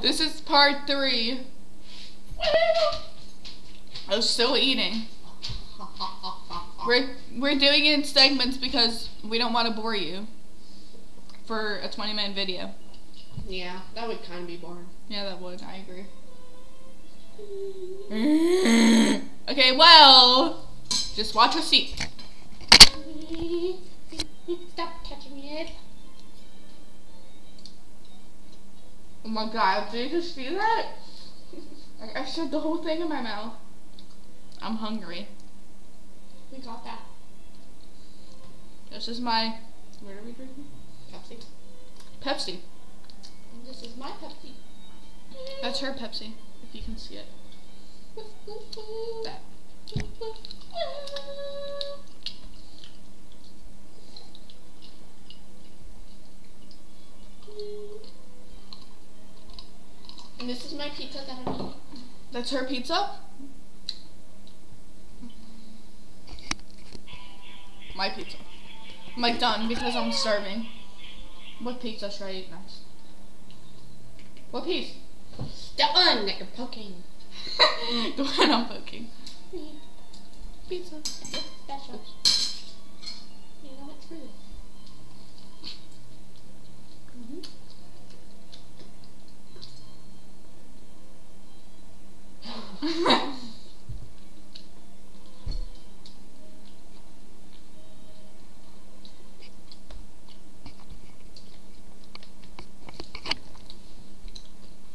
This is part 3. I was still eating. We're doing it in segments because we don't want to bore you for a 20-minute video. Yeah, that would kind of be boring. Yeah, that would. I agree. Okay, well, just watch your seat. Stop touching it. Oh my god, did you just feel that? I shoved the whole thing in my mouth. I'm hungry. We got that. This is my... What are we drinking? Pepsi. Pepsi. And this is my Pepsi. That's her Pepsi, if you can see it. That. And this is my pizza that I'm eating. That's her pizza? My pizza. I'm like done because I'm starving. What pizza should I eat next? What piece? The one that you're poking. The one I'm poking. Pizza. Special. You know what's for this?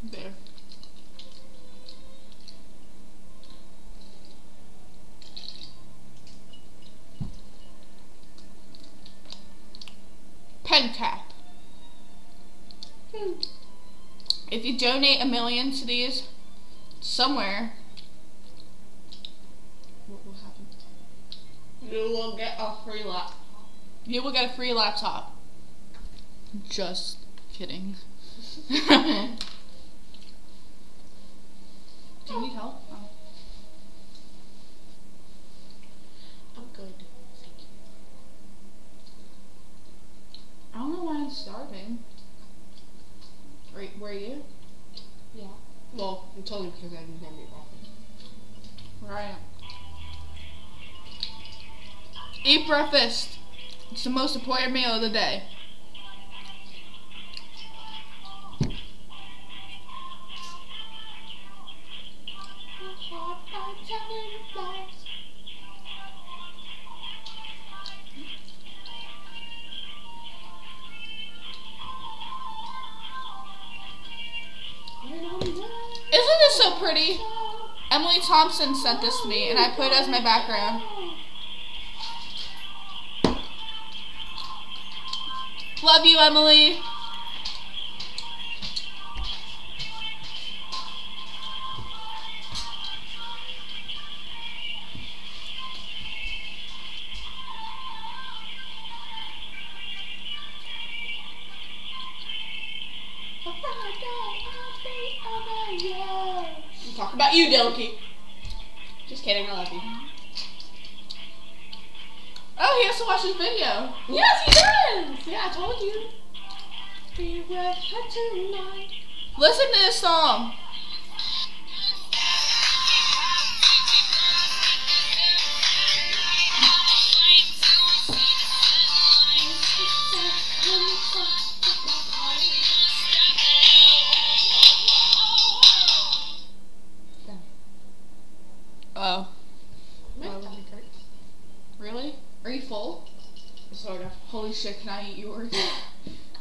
There. Pen cap. If you donate $1 million to these somewhere, what will happen? You will get a free laptop. You will get a free laptop. Just kidding. Do you need help? Oh. I'm good. Thank you. I don't know why I'm starving. Were you? Yeah. Well, I'm totally because I didn't have any breakfast. Right. Eat breakfast. It's the most important meal of the day. Isn't this so pretty? Emily Thompson sent this to me and I put it as my background. Love you, Emily. Talk about you, Donkey. Just kidding, I love you. Oh, he has to watch this video. Yes, he does! Yeah, I told you. Be with her tonight. Listen to this song. Oh. My stomach hurts. Really? Are you full? Sort of. Holy shit, can I eat yours?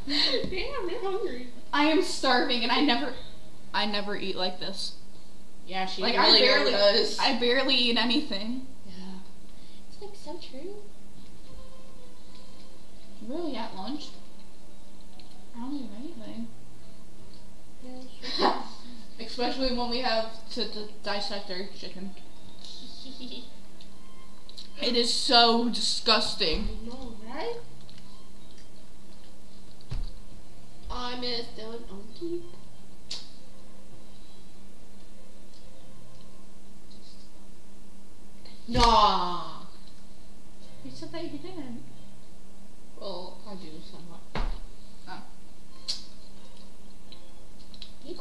Damn, you're hungry. I am starving and I never eat like this. Yeah, she Like really does. I barely eat anything. Yeah. It's like so true. Really at lunch? I don't eat anything. Yeah, Especially when we have to dissect our chicken. It is so disgusting. I know, right? I miss Dylan on TV. Nah. You said that you didn't. Well, I do somewhat. Oh.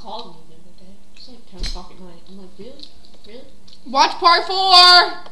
called me the other day. It's like 10 o'clock at night. I'm like, really? Really? Watch part 4!